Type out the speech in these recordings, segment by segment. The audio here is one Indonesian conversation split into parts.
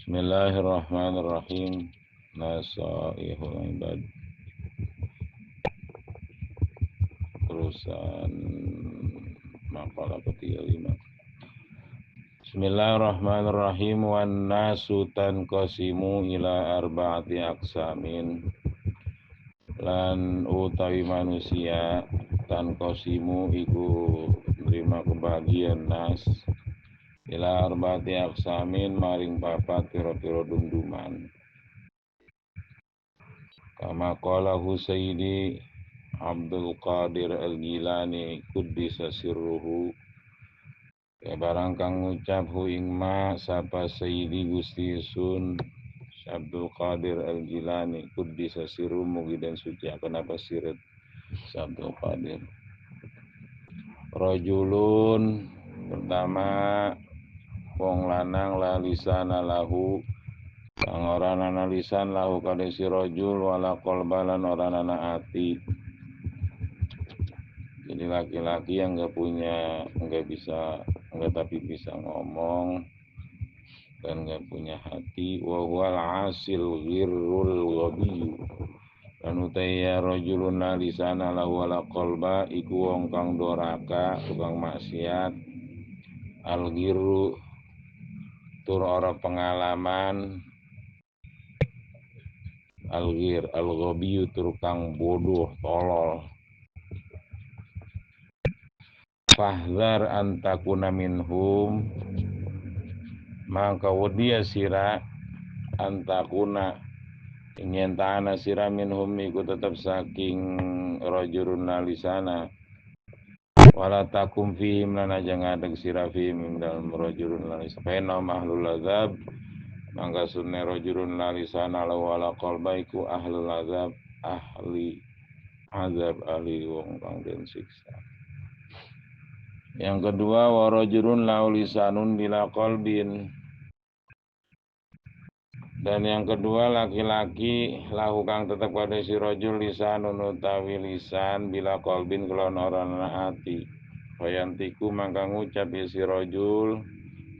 Bismillahirrahmanirrahim. Nasaihul ibad. Terusan makalah ketiga 5. Bismillahirrahmanirrahim. Wan nasu tanqasimu ila arba'ati aqsamin. Lan utawi manusia tanqasimu iku nerima kebahagiaan nas ila arba'ati aqsamin maring papat pira-pira dunduman. Kama qala Husaidi Abdul Qadir Al-Gilani kuddisa sirruhu, ya barang kang ngucap hu ing ma sapa Sayyidi Gusti Sun Abdul Qadir Al-Gilani kuddisa sirruhu, mugi dan suci akan apa sirat Abdul Qadir. Rajulun pertama wong lanang la lisana lahu kang ora ana lisan lahu kadhe si rajul wala qalbalan ora ana ati. Jadi laki-laki yang nggak tapi bisa ngomong dan nggak punya hati. Wa huwal asil ghirrul ghabiyu. Dan utaya rajulun lisana lahu wala qalba iku wong kang doraka, tukang maksiat. Al ghirru tur ora pengalaman. Al ghir al ghabiyu tur kang bodoh tolol. Fahdhar antakuna minhum, maka wadia sira antakuna ingin ta'ana sira minhum iku tetap saking rajulun nalisana wala takum fihim lan aja ngadeg sira fihim dalam rajulun nalisana fena mahlul azab, maka sunne rajulun nalisana wala qalba iku ahlul azab, ahli azab, ahli wong kang den siksa. Yang kedua warajulun laulisanun bila qalbin, dan yang kedua laki-laki lahu kang tetap pada si rajul lisanun utawi lisan bila qalbin kelon orana ati. Fayantiku mangka ngucap si rajul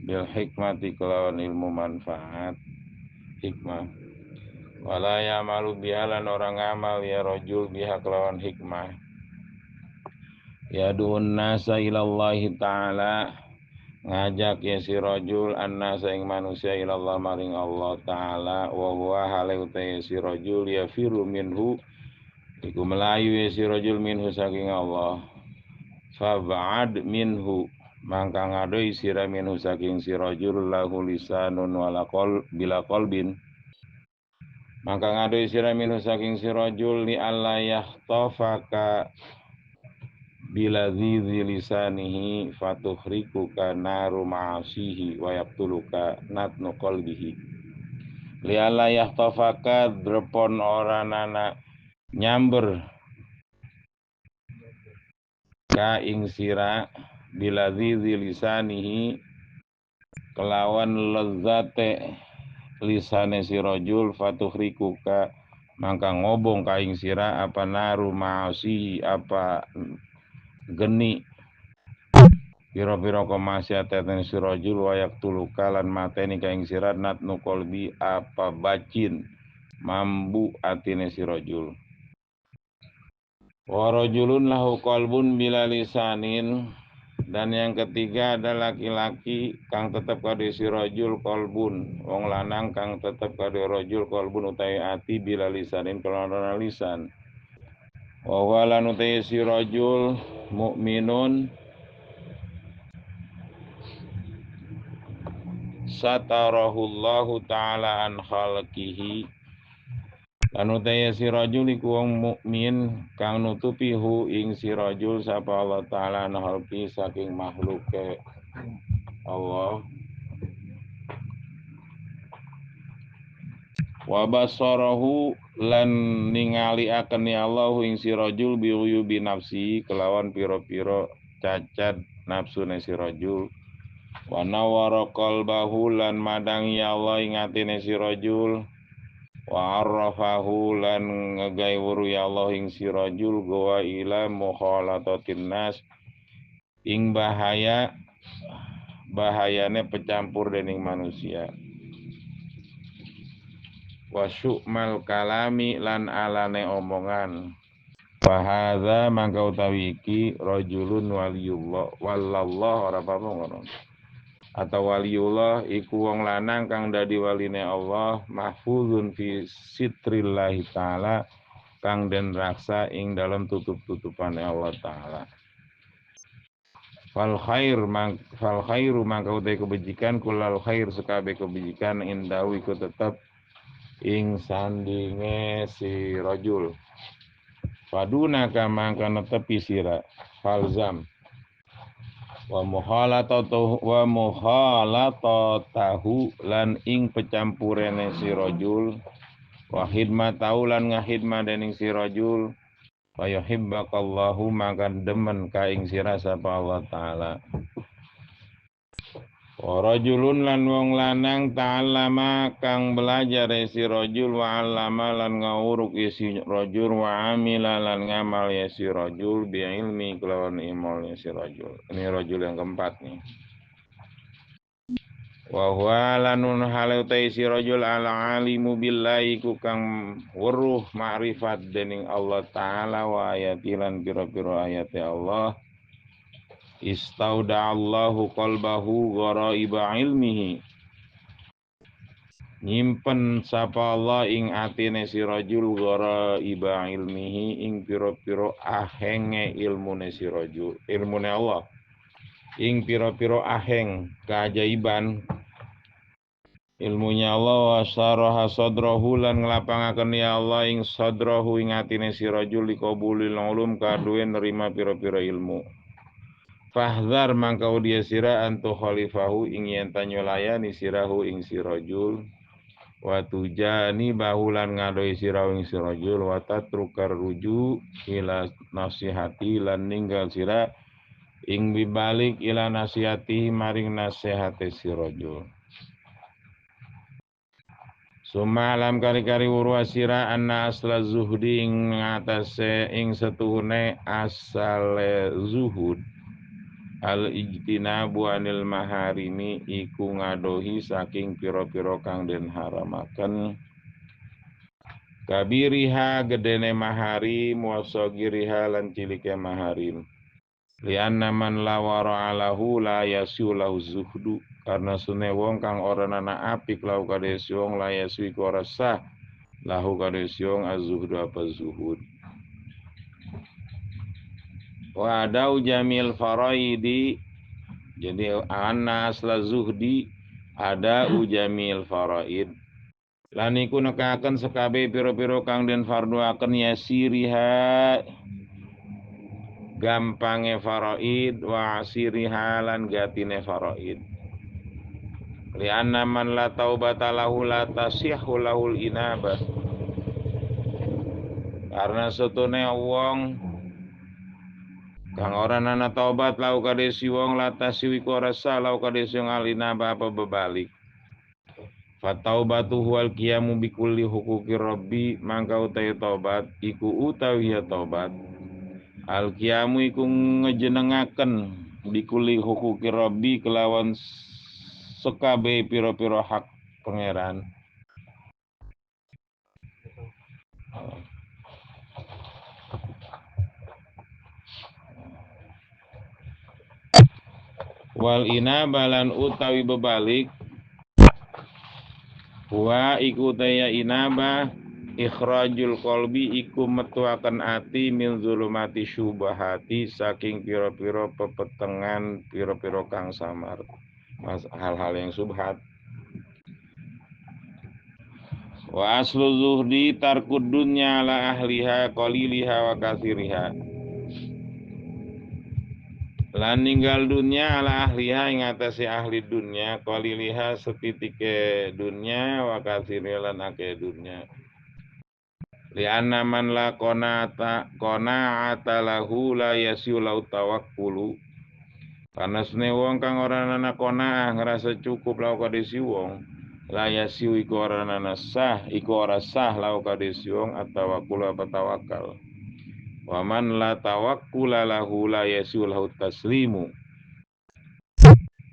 bil hikmati kelawan ilmu manfaat hikmah. Wala ya'malu bihalan orang amal ya rajul biha kelawan hikmah. Yadun nasa ilallahi ta'ala, ngajak ya si rajul annasa ing manusia ilallah maring Allah ta'ala. Wa huwa hale utai si rajul ya firu minhu iku melayu ya si rajul minhu saking Allah. Fab'ad minhu, mangka ngadoi sira minhu saking si rajul lahu lisanun wala bila qalbin, mangka ngadoi sira minhu saking si rajul li alla yahtafaka bila zizi lisanihi fatuhriku ka naru ma'asihi wa yaktuluka natnu qalbihi. Liala yahtafaka drepon oranana nyamber ka ing sira bila zizi lisanihi kelawan lezate lisane si rajul fatuhriku ka mangka ngobong ka ing sira apa naru ma'asihi apa geni piro-piro kemaksiatan si rajul wayak tuluka lan mateni kaing sirat natnu kolbi apa bacin mambu atine si rajul. Wa rajulun lahu qalbun bila lisanin, dan yang ketiga ada laki-laki kang tetap kade si rajul qalbun, wong lanang kang tetap kade rajul qalbun utai ati bila lisanin kelawan lisan. Wa walan utai si rajul mukminun satarahullahu ta'ala an khalqihi, lan utaya si rajul iku wong mukmin kang nutupi hu ing si rajul sapa Allah ta'ala an khalqi saking makhluke Allah. Wa basarahu lan ningali akan ya Allah ing si rajul biuyubi nafsi kelawan piro-piro cacat nafsune si rajul. Wa nawara qalbahu lan madang ya Allah ing atine si rajul. Wa arrafahu lan ngegai wuru ya Allah ing si rajul gowa ila mukhalatatin nas ing bahayane pecampur dening manusia. wa syu'mal kalami lan alane omongan. Fahadha mangka utawi iki rajulun waliyullah wallallah ora apa-apa ngono. Atau waliullah iku wong lanang kang dadi waline Allah mahfuzun fi sitrillahi taala kang den raksa ing dalam tutup-tutupane Allah taala. Fal khairu mangka utai kebajikan kulal khair sekabe kebajikan indahu iku tetep ing sandinge si rajul. Paduna ka mangka netepi sira falzam wa mukhalatatahu lan ing pecampurene si rajul wa khidmatahu lan ngahidmah dening si rajul wa yuhibbakallahu maka demen ka ing sira sapa Allah taala. Wa rajulun lan wong lanang ta'allama kang belajar si rajul wa 'allama lan ngawuruk si rajul wa 'amila lan ngamal si rajul bi ilmi kelawan ilmu si rajul. Ini rajul yang keempat nih. Wa huwa lanun halautai si rajul ala alimu billahi ku kang weruh ma'rifat dening Allah taala wa ayatilan pira-pira ayat Allah. Istauda'allahu qalbahu ghoraiba ilmihi nyimpen sapa Allah ing atine si rajul ghoraiba ilmihi ing pira-pira ahenge ilmune si rajul ilmune Allah ing pira-pira aheng keajaiban ilmunya Allah wa syaraha sadrahu lan nglapangaken ya Allah ing sadrahu ing atine si rajul liqabulil ulum kaduwe nerima pira-pira ilmu. Fahdhar mangkau dia sira antu khalifahu ing yen tanyolayani sirahu ing sirajul wa tujani bahulan ngadoi sirahu ing sirajul wa tatrukar ruju ila nasihati lan ninggal sira ing bibalik ila nasihati maring nasihate sirajul. Suma alam kari-kari urwa sira anna asla zuhdi ing ngatase ing setuhune asale zuhud al-ijtinabu anil maharimi iku ngadohi saking piro-piro kang den haramaken kabiriha gedene maharim wa sagiriha lan cilike maharim lianna man lawara alahu la yasulahu zuhdu karena sune wong kang ora nana apik lau kades wong la yasu iku ora sah lahu kades wong az-zuhdu apa zuhud. Wa adau jamil faraidi jadi anna asla zuhdi ada ujamil faraid lan iku nekaken sekabe piro-piro kang den farduaken yasiriha gampange faraid wa asiriha lan gatine faraid li anna man la taubata lahu la tasihhu lahul inabah karena setune wong kang ora nana taubat lau kadesi wong latasi wiku ora sah lau kadesi wong alinaba apa bebalik. Fataubatu huwal qiyamu bikulli hukuki rabbi mangka utawi taubat iku utawi ya taubat. Al qiyamu iku ngejenengaken bikulli hukuki rabbi kelawan sekabe piro-piro hak pangeran. Wal inabalan utawi bebalik wa iku taya inaba ikhrajul qalbi iku metuaken ati min zulumati syubahati saking piro-piro pepetengan piro-piro kang samar hal-hal yang subhat. Wa aslu zuhdi tarkud dunya ala ahliha qaliliha wa kathiriha lan ninggal dunia ala ahliha ing atase ahli dunia qaliliha setitike dunia wa kathiri lan akeh dunia li anna man la qana'ata lahu la yasiu tawakkulu karena sene wong kang ora ana qanaah ngerasa cukup lau kadesi wong la yasiu iku ora ana sah iku ora sah lau kadesi wong atawakkul apa tawakal. Waman la tawakkula lahu la yasul lahu taslimu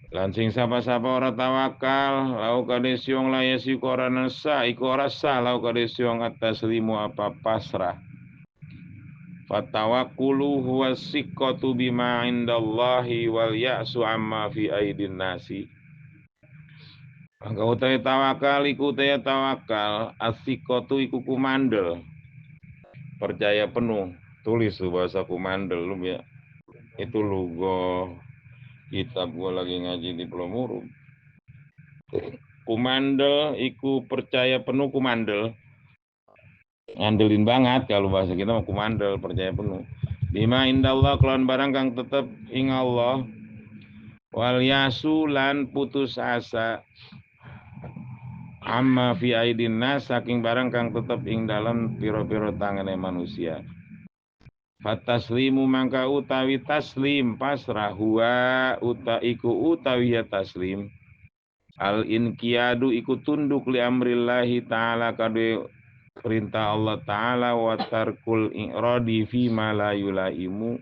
Lansing sapa-sapa ora tawakal, lau kade siong layasi korana sa iku ora sa lau kade siong atas limu apa pasrah. Fatawakkulu huwa siqqatu bima indallahi wal ya'su amma fi aidin nasi. Maka utawi tawakal iku utawi tawakal, asiqqatu iku kumandel. Percaya penuh. Tulis tuh bahasa kumandel lu ya. Itu logo kitab gua lagi ngaji di Pelomuru. Kumandel iku percaya penuh kumandel. Ngandelin banget kalau bahasa kita mau kumandel percaya penuh. Bima indallah kelawan barang kang tetep ing Allah. Wal yasu lan putus asa amma fi aidin nas saking barang kang tetep ing dalam piro-piro tangane manusia. Fataslimu mangka utawi taslim pasrah huwa uta iku utawi ya taslim al inqiyadu iku tunduk li amrillahi ta'ala kade perintah Allah ta'ala wa tarkul i'radi fi ma la yulaimu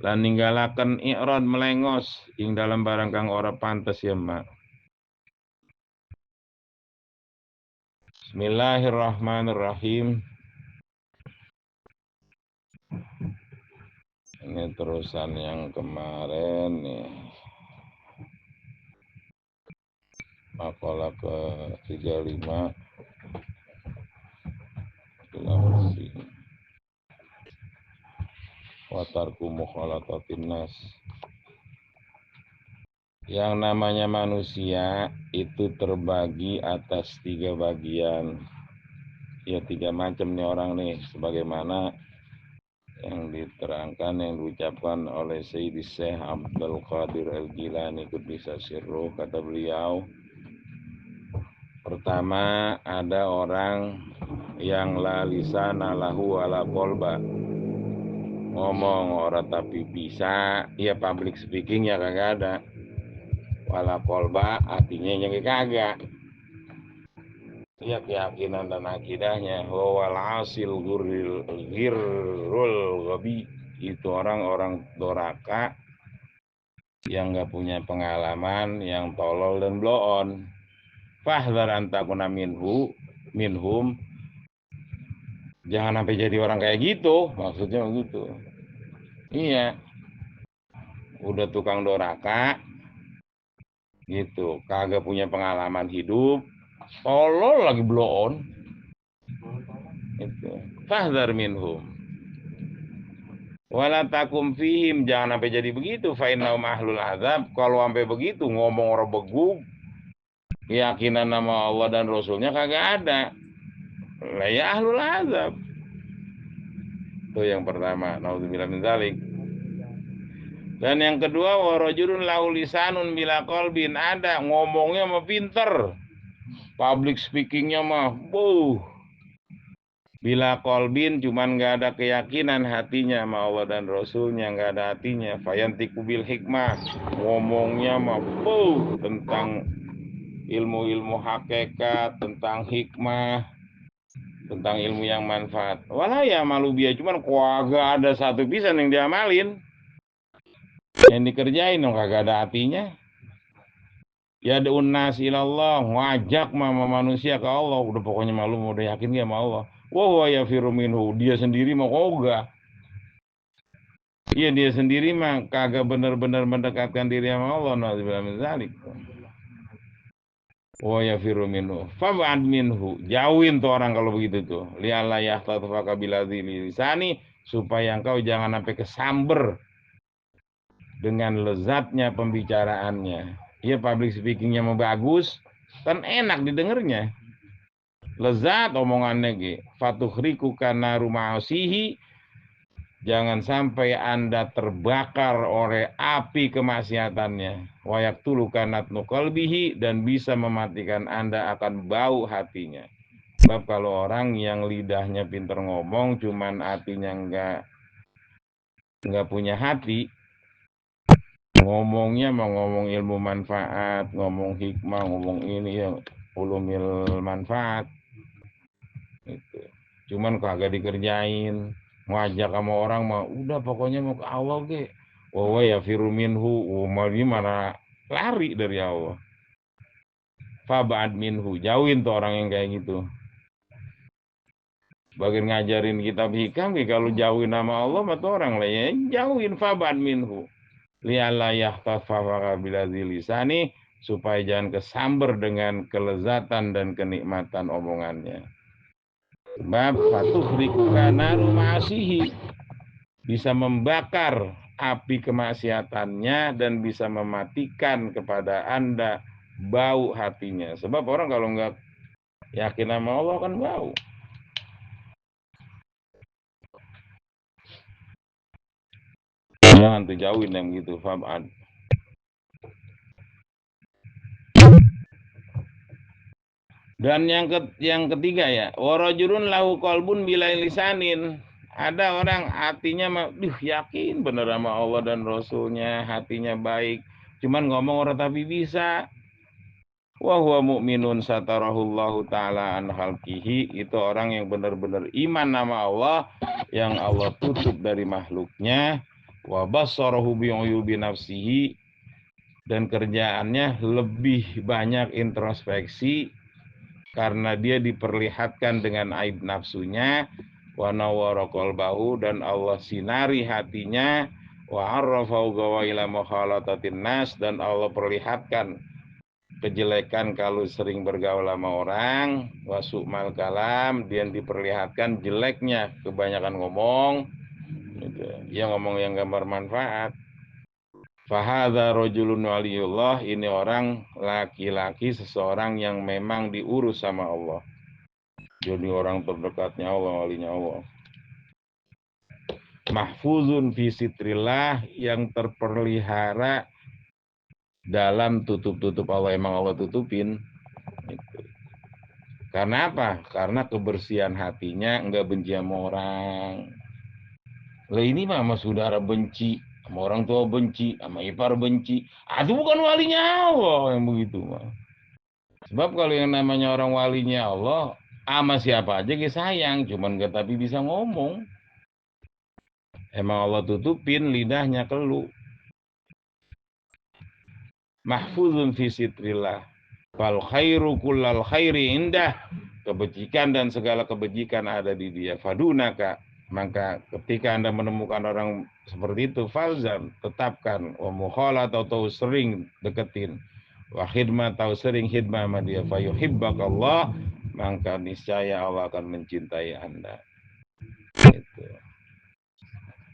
lan ninggalaken i'rad melengos ing dalam barang kang ora pantes ya mak. Bismillahirrahmanirrahim. Ini terusan yang kemarin nih. Makalah ke 35 bersih. Watarku mukhalatatin nas. Yang namanya manusia itu terbagi atas 3 bagian. Ya 3 macam nih orang nih. Sebagaimana yang diterangkan, yang diucapkan oleh Sayyidi Syekh Abdul Qadir Al-Jilani Qudisa Sirruh. Kata beliau, pertama ada orang yang la lisana lahu wala qalba, ngomong orang tapi bisa, ya public speaking ya kagak ada, wala qalba artinya yang kagak, ya keyakinan dan akidahnya wal asil ghirrul ghabi, itu orang-orang doraka yang nggak punya pengalaman, yang tolol dan bloon. Fahdhar antakuna minhum, jangan sampai jadi orang kayak gitu, maksudnya begitu. Iya, udah tukang doraka gitu, kagak punya pengalaman hidup, tolol lagi bloon. Itu fahdhar minhum wala takum fihim, jangan sampai jadi begitu. Fa innahum ahlul azab, kalau sampai begitu ngomong orang beguk, keyakinan nama Allah dan Rasulnya kagak ada, lah ya ahlul azab. Itu yang pertama, naudzubillah min dzalik. Dan yang kedua, warajulun lahu lisanun bila qalbin, ada ngomongnya mah pinter, public speakingnya mah bila qalbin, cuman nggak ada keyakinan hatinya sama Allah dan Rasulnya, nggak ada hatinya. Fayantiku bil hikmah, ngomongnya mah tentang ilmu-ilmu hakikat, tentang hikmah, tentang ilmu yang manfaat. Walah ya malu dia, cuman kagak ada satu pisan yang diamalin, yang dikerjain, dong kagak ada hatinya. Ya unnas ilallah, ngajak mama manusia ke Allah, udah pokoknya malu udah yakin gak sama Allah. Wah ya firuminhu, dia sendiri mau kagak. Iya dia sendiri mah kagak benar-benar mendekatkan diri sama Allah. Nauzubillah min dzalik. Wa yafiru minhu fab'ad minhu, jauhin tuh orang kalau begitu tuh, li'alla yahtatfaka biladzi lisani, supaya engkau jangan sampai kesamber dengan lezatnya pembicaraannya. Ya public speakingnya mau bagus, kan enak didengarnya, lezat omongannya ge. Fatuhriku kana ruma'asihi, jangan sampai Anda terbakar oleh api kemaksiatannya. Wayak tulukanat nukalbihi, dan bisa mematikan Anda akan bau hatinya. Sebab kalau orang yang lidahnya pinter ngomong, cuman hatinya nggak punya hati, ngomongnya mau ngomong ilmu manfaat, ngomong hikmah, ngomong ini yang ulumil manfaat, itu cuman kagak dikerjain. Ngajak sama orang mah udah pokoknya mau ke Allah ge. Wawa ya firu minhu, mau gimana, lari dari Allah. Fab'ad minhu, jauhin tuh orang yang kayak gitu. Bagian ngajarin kitab hikam, kalau jauhin nama Allah mah tuh orang lain, jauhin fab'ad minhu. Li'alla yahtafafaka biladzi lisani, supaya jangan kesamber dengan kelezatan dan kenikmatan omongannya. Sebab fatuhrikuka naru ma'asihi, bisa membakar api kemaksiatannya dan bisa mematikan kepada Anda bau hatinya. Sebab orang kalau nggak yakin sama Allah kan bau. Jangan tuh jauhin yang gitu, fab'ad. Dan yang ketiga ya, warajulun lahu qalbun bila lisanin. Ada orang hatinya yakin bener sama Allah dan Rasulnya, hatinya baik, cuman ngomong orang tapi bisa. Wa huwa mu'minun satarahullahu ta'ala an khalqihi, itu orang yang benar-benar iman nama Allah, yang Allah tutup dari makhluknya. Wa bassarahu bi'uyubi nafsihi, dan kerjaannya lebih banyak introspeksi karena dia diperlihatkan dengan aib nafsunya. Wa nawwara qalbahu, dan Allah sinari hatinya. Wa arrafau gawaila mukhalatatin nas, dan Allah perlihatkan kejelekan kalau sering bergaul sama orang. Wa su'mal kalam, dia diperlihatkan jeleknya kebanyakan ngomong gitu. Ya ngomong yang gak bermanfaat. Fahadha rajulun waliyullah, ini orang laki-laki, seseorang yang memang diurus sama Allah. Jadi orang terdekatnya Allah, walinya Allah. Mahfuzun fi sitrillah, yang terpelihara dalam tutup-tutup Allah, emang Allah tutupin. Gitu. Karena apa? Karena kebersihan hatinya, enggak benci sama orang. Lah ini mah sama saudara benci, sama orang tua benci, sama ipar benci. Itu bukan walinya Allah yang begitu mah. Sebab kalau yang namanya orang walinya Allah, sama siapa aja dia sayang, cuman gak tapi bisa ngomong. Emang Allah tutupin lidahnya keluh. Mahfuzun fi sitrillah. Fal khairu kullal khairi indah, kebajikan dan segala kebajikan ada di dia. Fadunaka, maka ketika Anda menemukan orang seperti itu, falzam, tetapkan. Wa mukhalat, atau sering deketin. Wa khidmat, atau sering khidmah sama dia. Fa yuhibbakallah, maka niscaya Allah akan mencintai Anda. Gitu.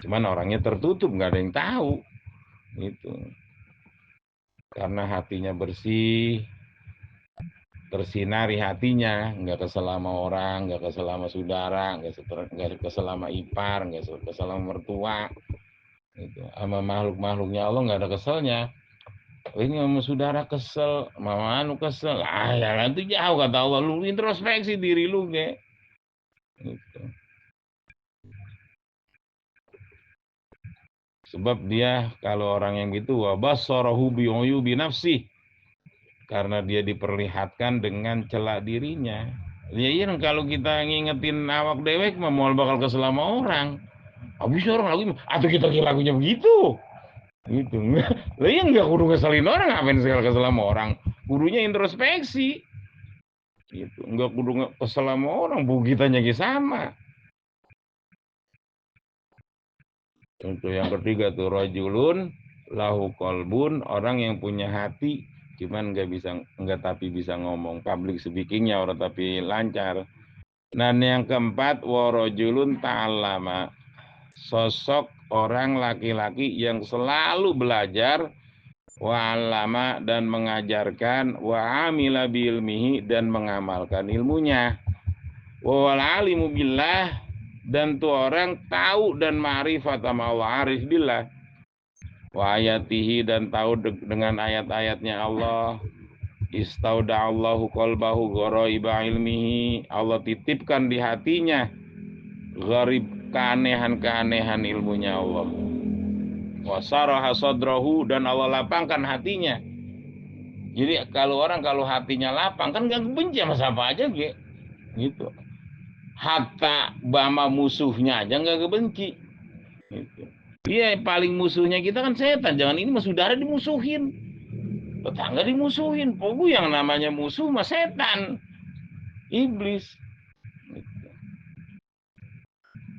Cuman orangnya tertutup, nggak ada yang tahu. Gitu. Karena hatinya bersih, tersinari hatinya, nggak kesel sama orang, nggak kesel sama saudara, nggak kesel sama ipar, nggak kesel sama mertua, gitu. Sama makhluknya Allah nggak ada keselnya. Ini sama saudara kesel, sama anu kesel, ya nanti jauh, kata Allah. Lu introspeksi diri lu, gitu. Sebab dia, kalau orang yang gitu, wa bassarahu bi'uyubi nafsi, karena dia diperlihatkan dengan celak dirinya. Ya iya, kalau kita ngingetin awak dewek mah mau bakal kesel sama orang. Habis orang lagu, atau kita kira lagunya begitu. Gitu. Lah iya, enggak kudu ngeselin orang, ngapain kesel sama orang. Kudunya introspeksi. Gitu. Enggak kudu kesel sama orang, bu kitanya sama. Contoh yang ketiga tuh, rajulun lahu qalbun, orang yang punya hati cuman nggak tapi bisa ngomong, public speakingnya orang tapi lancar. Dan yang keempat, warajulun ta'allama, sosok orang laki-laki yang selalu belajar, wa'allama, dan mengajarkan, wa'amila biilmihi, dan mengamalkan ilmunya, wa'wal alimu billah, dan tuh orang tahu dan ma'rifat sama Allah, arif billah, wa ayatihi, dan tahu dengan ayat-ayatnya Allah. Istauda'allahu qalbahu ghoraiba ilmihi, Allah titipkan di hatinya gharib, keanehan-keanehan ilmunya Allah. Wa saraha sadrahu, dan Allah lapangkan hatinya. Jadi kalau hatinya lapang kan gak benci sama siapa aja gitu. Hatta bama musuhnya aja gak kebenci gitu. Iya, paling musuhnya kita kan setan. Jangan ini mah saudara dimusuhin Tetangga dimusuhin. Pogu yang namanya musuh mah setan, iblis.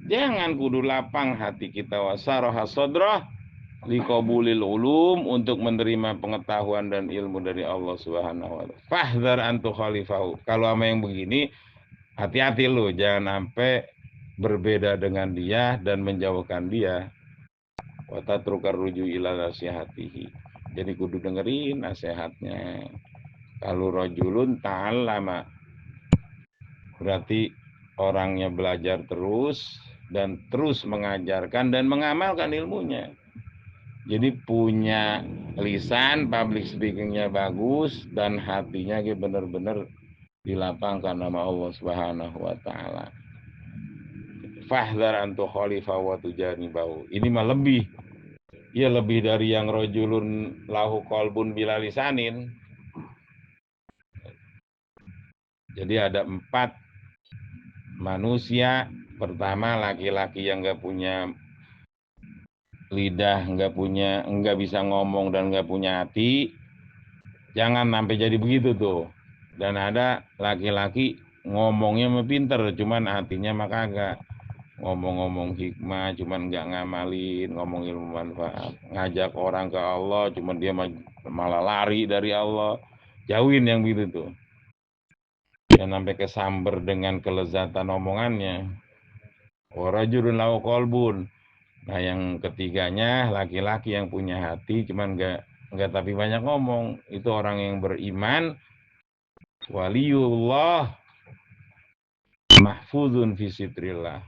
Jangan kudu lapang hati kita, wasaroha sodroh liqabulil ulum, untuk menerima pengetahuan dan ilmu dari Allah Subhanahu wa taala. Fahdhar antu khalifahu. Kalau sama yang begini, hati-hati lu, jangan sampai berbeda dengan dia dan menjauhkan dia. Wa tatrukar ruju ila nasihatihi. Jadi kudu dengerin nasihatnya. Kalau rajulun ta'allama, berarti orangnya belajar terus dan terus mengajarkan dan mengamalkan ilmunya. Jadi punya lisan, public speakingnya bagus, dan hatinya benar-benar dilapangkan nama Allah Subhanahu wa taala. Fahdhar antu khalifah wa tujani bau. Ini mah lebih. Ya lebih dari yang rojulun lahu qalbun bila lisanin. Jadi ada 4 manusia. Pertama, laki-laki yang enggak punya lidah, enggak bisa ngomong dan enggak punya hati. Jangan sampai jadi begitu tuh. Dan ada laki-laki ngomongnya mah pinter, cuman hatinya mah kagak. Ngomong-ngomong hikmah, cuman nggak ngamalin, ngomong ilmu manfaat. Ngajak orang ke Allah, cuman dia malah lari dari Allah. Jauhin yang begitu tuh. Jangan sampai kesamber dengan kelezatan omongannya. Warajulun lahu qalbun. Nah yang ketiganya, laki-laki yang punya hati, cuman nggak tapi banyak ngomong. Itu orang yang beriman. Waliullah mahfuzun fi sitrillah.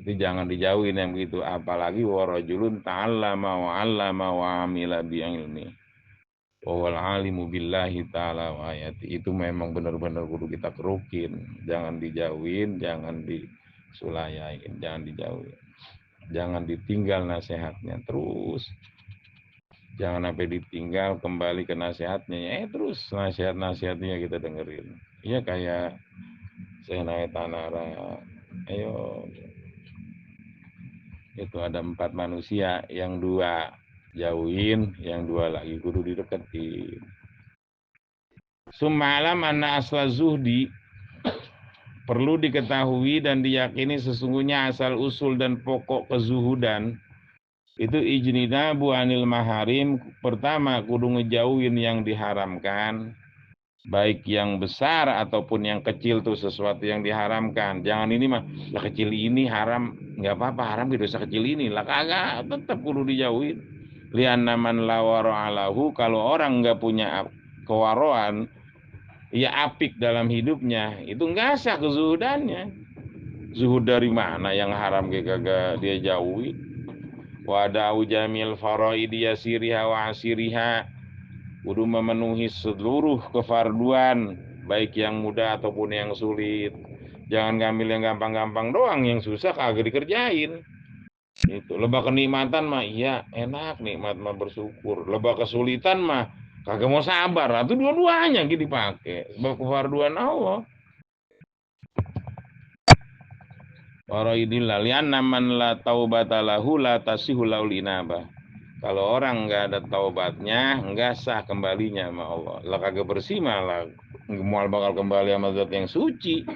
Itu jangan dijauhin yang begitu. Apalagi warajulun ta'allama wa 'allama wa 'amila bi ilmi. Wal alimu billahi ta'ala wa ayati. Itu memang benar-benar kudu kita kerukin. Jangan dijauhin, jangan disulayain, jangan dijauhin. Jangan ditinggal nasihatnya terus. Jangan sampai ditinggal, kembali ke nasihatnya. Terus nasihat-nasihatnya kita dengerin. Iya kayak Syekh Tanara. Ayo. Itu ada 4 manusia, yang 2 jauhin, yang 2 lagi kudu dideketin. Summalam anna asla zuhdi, perlu diketahui dan diyakini sesungguhnya asal usul dan pokok kezuhudan itu ijtinabu anil maharim. Pertama kudu ngejauhin yang diharamkan, baik yang besar ataupun yang kecil tuh sesuatu yang diharamkan. Jangan ini mah lah kecil ini haram, nggak apa-apa, haram di dosa kecil ini lah, kagak, tetap kudu dijauhin. Lianna man la wara'alahu, kalau orang nggak punya kewaroan, ya apik dalam hidupnya, itu nggak sah kezuhudannya. Zuhud dari mana yang haram kagak dia jauhi. Wada'u jamil faraidi yasiriha wa asiriha, kudu memenuhi seluruh kefarduan, baik yang mudah ataupun yang sulit. Jangan ngambil yang gampang-gampang doang, yang susah kagak dikerjain. Itu lebah kenikmatan mah iya enak, nikmat mah bersyukur. Lebah kesulitan mah kagak mau sabar. Itu dua-duanya gitu dipakai. Sebab kefarduan Allah. Waraidillah lianna man la taubata lahu la tasihu laul inabah. Kalau orang nggak ada taubatnya, nggak sah kembalinya sama Allah. Lah kagak bersih malah mual bakal kembali sama zat yang suci.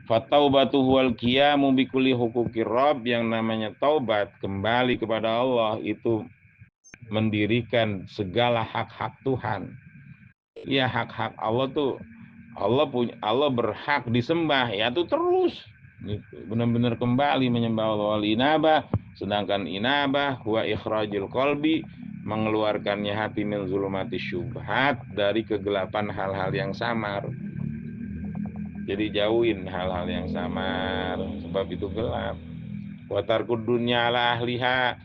Fataubatu huwal qiyamu bi kulli huquqir rabb, yang namanya taubat kembali kepada Allah itu mendirikan segala hak-hak Tuhan. Ya hak-hak Allah tuh, Allah berhak disembah, ya tuh terus gitu. Benar-benar kembali menyembah Allah. Wal inabah, sedangkan inabah huwa ikhrajul qalbi, mengeluarkannya hati min zulumati syubhat, dari kegelapan hal-hal yang samar. Jadi jauhin hal-hal yang samar, sebab itu gelap. Wa tarkud dunya ala ahliha,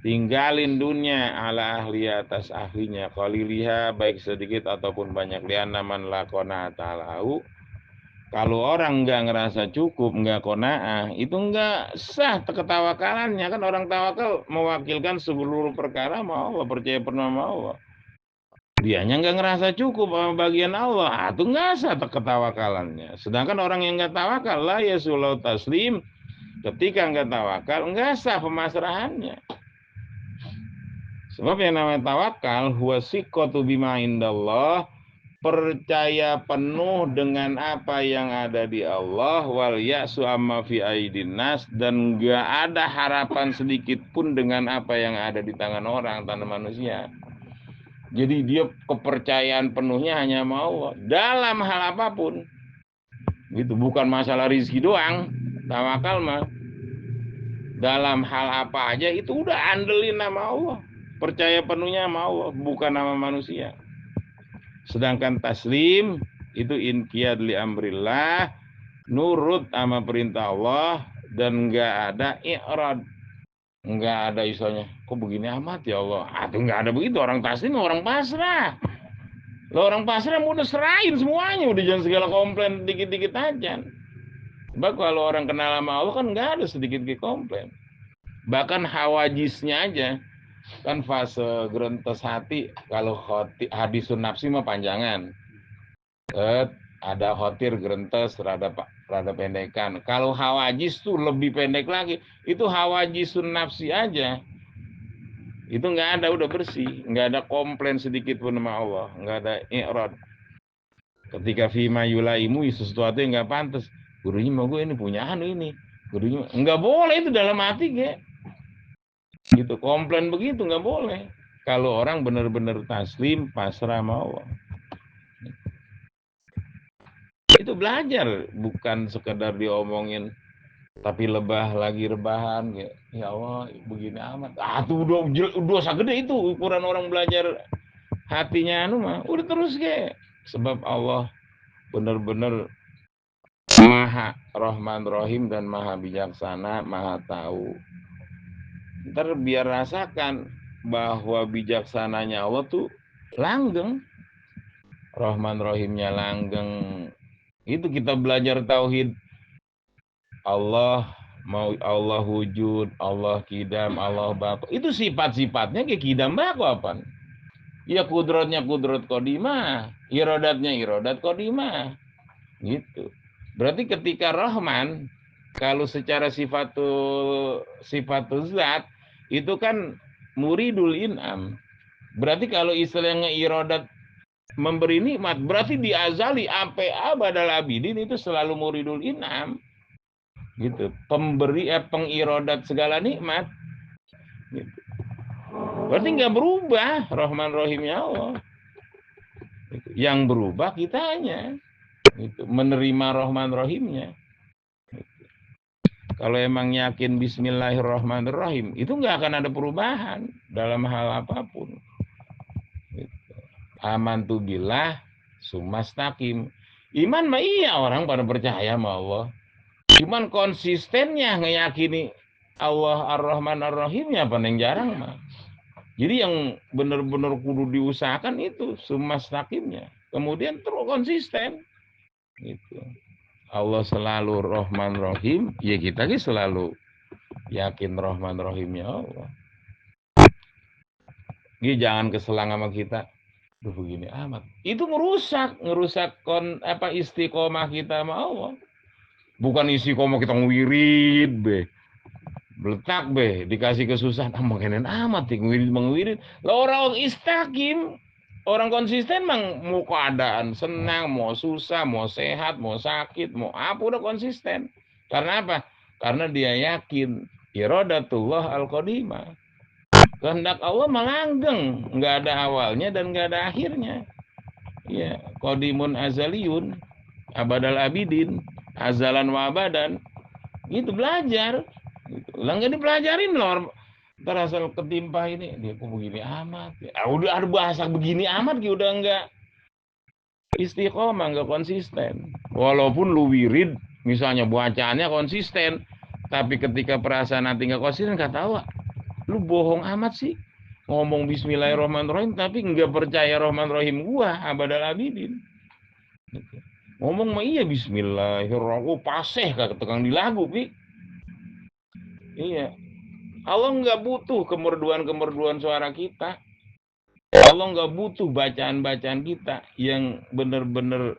tinggalin dunia ala ahliha, atas ahlinya, qaliliha, baik sedikit ataupun banyak. Lianna man la qana'a ta'alahu, kalau orang nggak ngerasa cukup, nggak qanaah, itu nggak sah ketawakalannya. Kan orang tawakal mewakilkan seluruh perkara sama Allah, percaya penuh sama Allah. Dianya nggak ngerasa cukup sama bagian Allah, itu nggak sah ketawakalannya. Sedangkan orang yang nggak tawakal, la yasulau taslim, ketika nggak tawakal, nggak sah pemasrahannya. Sebab yang namanya tawakal huwa siqatu bima indallah, percaya penuh dengan apa yang ada di Allah, wal ya'su amma fi aidin nas, dan enggak ada harapan sedikit pun dengan apa yang ada di tangan orang, tangan manusia. Jadi dia kepercayaan penuhnya hanya sama Allah dalam hal apapun. Gitu, bukan masalah rizki doang. Tawakal mah dalam hal apa aja itu udah andelin nama Allah. Percaya penuhnya sama Allah, bukan nama manusia. Sedangkan taslim itu inqiyad li amrillah, nurut sama perintah Allah, dan enggak ada i'rad. Enggak ada istilahnya, kok begini amat ya Allah. Tuh enggak ada begitu. Orang taslim orang pasrah. Lo orang pasrah mau udah serahin semuanya, udah jangan segala komplain dikit-dikit aja. Sebab kalau orang kenal sama Allah kan nggak ada sedikit-sedikit komplain. Bahkan hawajisnya aja, kan fase gerentes hati, kalau hadisun nafsi mah panjangan. Ada khotir, gerentes, rada pendekan. Kalau hawajis tuh lebih pendek lagi. Itu hawajisun nafsi aja. Itu nggak ada, udah bersih. Nggak ada komplain sedikit pun sama Allah. Nggak ada i'rad. Ketika fima yulaimu sesuatu yang nggak pantas, gurunya mau gue ini punya ini, gurunya nggak boleh, itu dalam hati kayak gitu. Komplain begitu nggak boleh. Kalau orang benar-benar taslim pasrah sama Allah, itu belajar, bukan sekedar diomongin tapi lebah lagi rebahan ya Allah begini amat. Tuh dosa gede itu ukuran orang belajar hatinya mah udah terus kayak. Sebab Allah benar-benar Maha Rahman Rahim dan Maha Bijaksana, Maha Tahu. Ntar biar rasakan bahwa bijaksananya Allah tuh langgeng, Rahman Rahimnya langgeng. Itu kita belajar tauhid Allah, mau Allah wujud, Allah kidam, Allah bako. Itu sifat-sifatnya kayak kidam bako apa? Ya kudratnya kudrat kodimah, irodatnya irodat kodimah. Gitu. Berarti ketika Rahman, kalau secara sifatul zat itu kan muridul in'am. Berarti kalau istilahnya irodat memberi nikmat, berarti di azali sampai abadal abidin itu selalu muridul in'am. Gitu. Pengirodat segala nikmat. Gitu. Berarti nggak berubah Rahman Rahimnya Allah. Gitu. Yang berubah kitanya. Gitu. Menerima Rahman Rahimnya. Kalau emang yakin Bismillahirrahmanirrahim, itu nggak akan ada perubahan dalam hal apapun. Amantu billah sumastaqim. Iman mah iya, orang pada percaya sama Allah. Cuman konsistennya ngeyakini Allah Ar-Rahman Ar-Rahimnya paling jarang mah. Jadi yang benar-benar kudu diusahakan itu sumastaqimnya. Kemudian terus konsisten. Gitu. Allah selalu Rahman Rahim, ya kita selalu yakin Rahman Rahimnya Allah. Dia jangan keselang sama kita. Duh begini amat. Itu ngerusak istiqomah kita sama Allah. Bukan istiqomah kita ngewirid be. Beletak be, dikasih kesusahan, makin amat ngewirid. Lah orang istaqim, orang konsisten mau keadaan senang, mau susah, mau sehat, mau sakit, mau apa udah konsisten. Karena apa? Karena dia yakin iradatullah al-qadimah. Kehendak Allah melanggeng, nggak ada awalnya dan nggak ada akhirnya. Ya, qadimun azaliyun, abadal abidin, azalan wa abadan. Itu belajar. Gitu. Lah nggak dipelajarin loh. Ntar asal ketimpa ini, dia kok begini amat. Udah ada bahasa begini amat, udah nggak istiqomah, nggak konsisten. Walaupun lu wirid, misalnya bacaannya konsisten, tapi ketika perasaan nanti nggak konsisten, nggak tahu, lu bohong amat sih. Ngomong Bismillahirrahmanirrahim, tapi nggak percaya Rahman Rahim gua, abadal abidin. Gitu. Ngomong mah iya Bismillahirrahmanirrahim, paseh kagak tegang di lagu, Pi. Iya. Allah nggak butuh kemerduan suara kita. Allah nggak butuh bacaan-bacaan kita yang benar-benar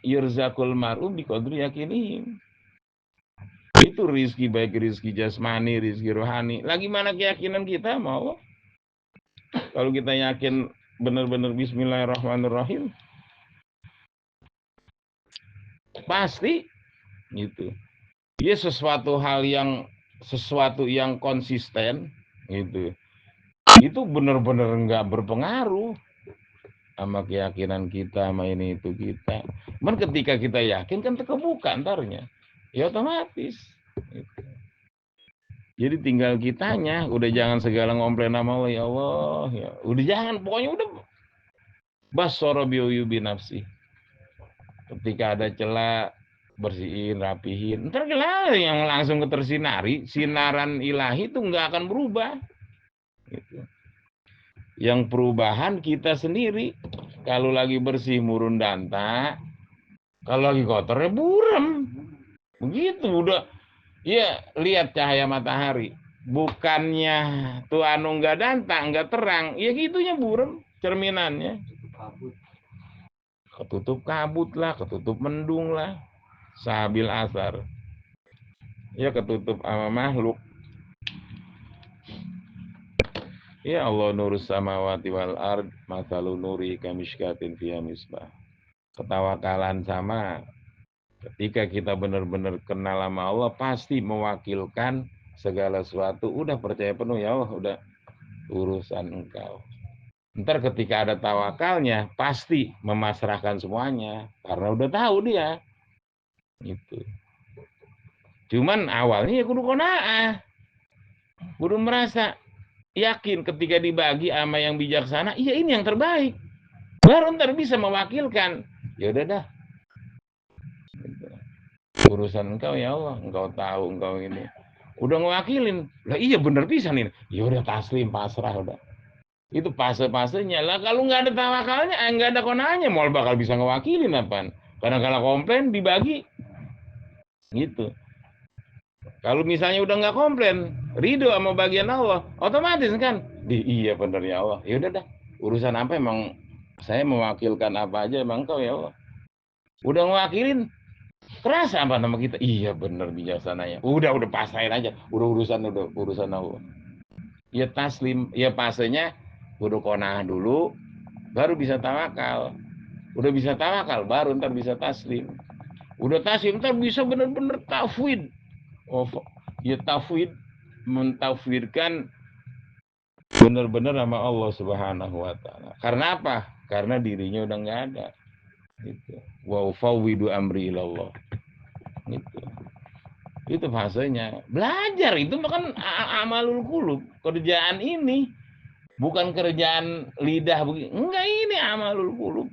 yurzakul mar'um biqadri yakinihim. Itu rizki, baik rizki jasmani, rizki rohani. Lagi mana keyakinan kita mau? Kalau kita yakin benar-benar Bismillahirrahmanirrahim, pasti gitu. Dia sesuatu yang konsisten gitu. Itu benar-benar nggak berpengaruh sama keyakinan kita, sama ini itu kita. Cuman ketika kita yakin kan terkebuka antarnya, ya otomatis. Gitu. Jadi tinggal kitanya, udah jangan segala ngomplain nama Allah, ya Allah, ya. Udah jangan, pokoknya udah basoro biubi nafsi. Ketika ada celah, bersihin, rapihin. Ntar yang langsung ketersinari, sinaran ilahi itu nggak akan berubah. Gitu. Yang perubahan kita sendiri. Kalau lagi bersih murun danta, kalau lagi kotornya buram. Begitu udah. Ya lihat cahaya matahari. Bukannya tuh anu nggak danta, nggak terang. Ya gitunya buram cerminannya. Ketutup kabut lah, ketutup mendung lah. Sabil asar. Ya ketutup sama makhluk. Ya Allah nurus samawati wal ard masalu nuri kamishkatin fiha misbah. Ketawakalan sama. Ketika kita benar-benar kenal sama Allah, pasti mewakilkan segala sesuatu. Udah percaya penuh, ya Allah, udah urusan engkau. Ntar ketika ada tawakalnya, pasti memasrahkan semuanya. Karena udah tahu dia. Gitu. Cuman awalnya ya kudu qanaah. Kudu merasa yakin ketika dibagi sama yang bijaksana, iya ini yang terbaik. Baru ntar bisa mewakilkan. Ya udah dah. Urusan engkau ya Allah, engkau tahu, engkau ini. Udah ngewakilin. Lah iya bener pisan ini. Ya udah taslim, pasrah udah. Itu fase-fasenya. Lah kalau nggak ada tawakalnya, nggak ada konanya, mau bakal bisa ngewakilin apaan? Karena kalau komplain dibagi gitu. Kalau misalnya udah nggak komplain, ridho sama bagian Allah, otomatis kan, iya bener ya Allah. Ya udah dah, urusan apa emang saya mewakilkan apa aja emang kau ya Allah. Udah ngewakilin, kerasa apa nama kita? Iya bener bijaksananya. Udah pasain aja. Udah urusan Allah. Ya taslim, ya pasenya kudu konah dulu, baru bisa tawakal. Udah bisa tawakal, baru ntar bisa taslim. Udah taslim, ntar bisa bener-bener tafwid. Oh, ya tafwid, mentafwidkan bener-bener sama Allah Subhanahu wa taala. Karena apa? Karena dirinya udah nggak ada. Gitu. Wa ufawwidu amri ilallah. Gitu. Itu fasenya. Belajar itu kan amalul qulub. Kerjaan ini bukan kerjaan lidah begini. Enggak, ini amalul qulub.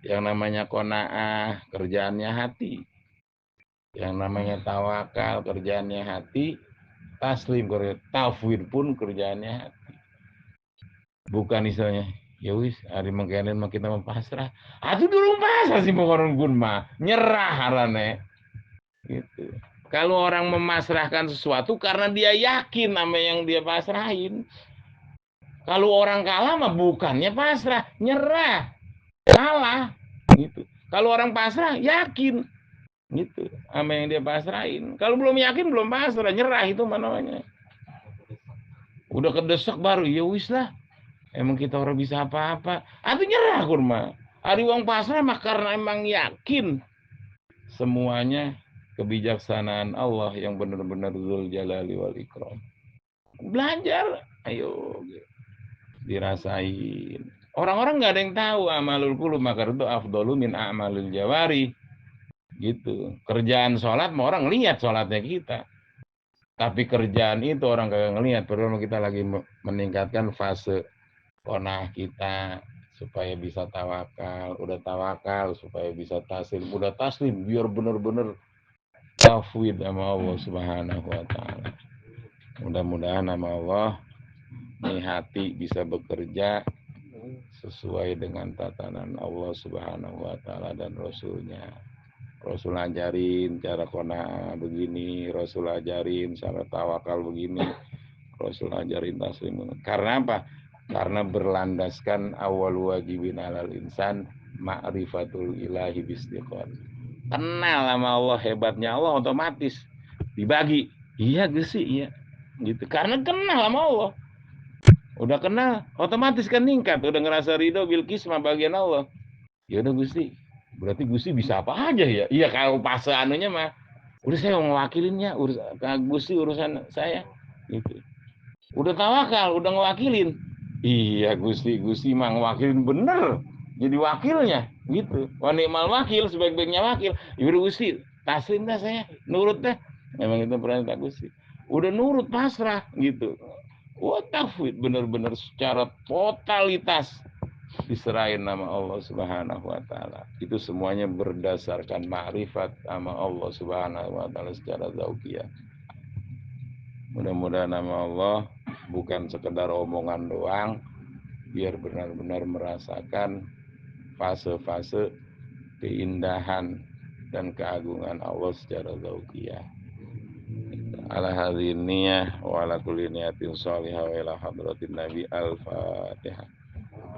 Yang namanya qanaah, kerjaannya hati. Yang namanya tawakal, kerjaannya hati. Taslim, tafwid pun kerjaannya hati. Bukan istilahnya, ya wis, hari mengkenen mah kita pasrah. Atuh dulu pasrah sih pokoknya gun mah. Nyerah harane. Gitu. Kalau orang memasrahkan sesuatu karena dia yakin sama yang dia pasrahin. Kalau orang kalah mah bukannya pasrah, nyerah, kalah, gitu. Kalau orang pasrah yakin, gitu, sama yang dia pasrahin. Kalau belum yakin belum pasrah, nyerah itu namanya. Udah kedesak baru, ya wis lah. Emang kita orang bisa apa-apa. Atau nyerah kurma. Hari uang pasrah mah karena emang yakin semuanya kebijaksanaan Allah yang benar-benar Dzul Jalali wal Ikram. Belajar, ayo dirasain. Orang-orang nggak ada yang tahu amalul qulub, maka itu afdalu min amalul jawari. Gitu. Kerjaan sholat mau orang lihat sholatnya kita. Tapi kerjaan itu orang kagak ngelihat. Padahal kita lagi meningkatkan fase konah kita supaya bisa tawakal. Udah tawakal supaya bisa taslim. Udah taslim biar bener-bener tafwid sama Allah Subhanahu wa taala. Mudah-mudahan sama Allah nih hati bisa bekerja sesuai dengan tatanan Allah Subhanahu wa taala dan Rasulnya. Rasul ajarin cara qanaah begini, Rasul ajarin cara tawakal begini, Rasul ajarin taslim. Karena apa? Karena berlandaskan awal wajibin alal insan ma'rifatul ilahi bistiqon. Kenal sama Allah, hebatnya Allah, otomatis dibagi. Iya gesi, iya. Gitu. Karena kenal sama Allah. Udah kenal, otomatis kan ningkat. Udah ngerasa ridho bil kismah bagian Allah. Ya udah Gusti, berarti Gusti bisa apa aja ya? Iya kalau pas anunya mah, udah saya mau ngewakilinnya, Gusti urusan saya, gitu. Udah tawakal, udah ngewakilin. Iya Gusti, Gusti mah ngewakilin bener. Jadi wakilnya, gitu. Wa ni'mal wakil, sebaik-baiknya wakil. Ya udah Gusti, taslim dah saya, nurut dah. Memang itu perintah Gusti. Udah nurut pasrah, gitu. Wah tafwid bener-bener secara totalitas diserahin nama Allah Subhanahu wa taala. Itu semuanya berdasarkan ma'rifat sama Allah Subhanahu wa taala secara zauqiyah. Mudah-mudahan nama Allah bukan sekedar omongan doang, biar benar-benar merasakan fase-fase keindahan dan keagungan Allah secara zauqiyah. Ala hadhihi niyah wa ala kulli niyatin shalihah wa ila hadratin nabi al-fatihah.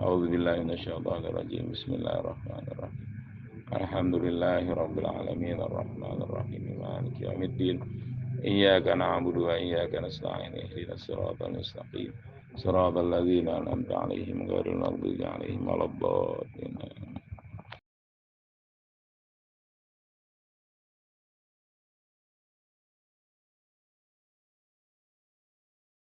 A'udzu billahi minasyaitonir rajim. Bismillahirrahmanirrahim. Alhamdulillahi rabbil alamin arrahmanir rahim maliki yaumiddin. Iyyaka na'budu wa iyyaka nasta'in ihdinas siratal mustaqim. Siratal ladzina an'amta 'alaihim ghairil maghdubi 'alaihim waladdallin.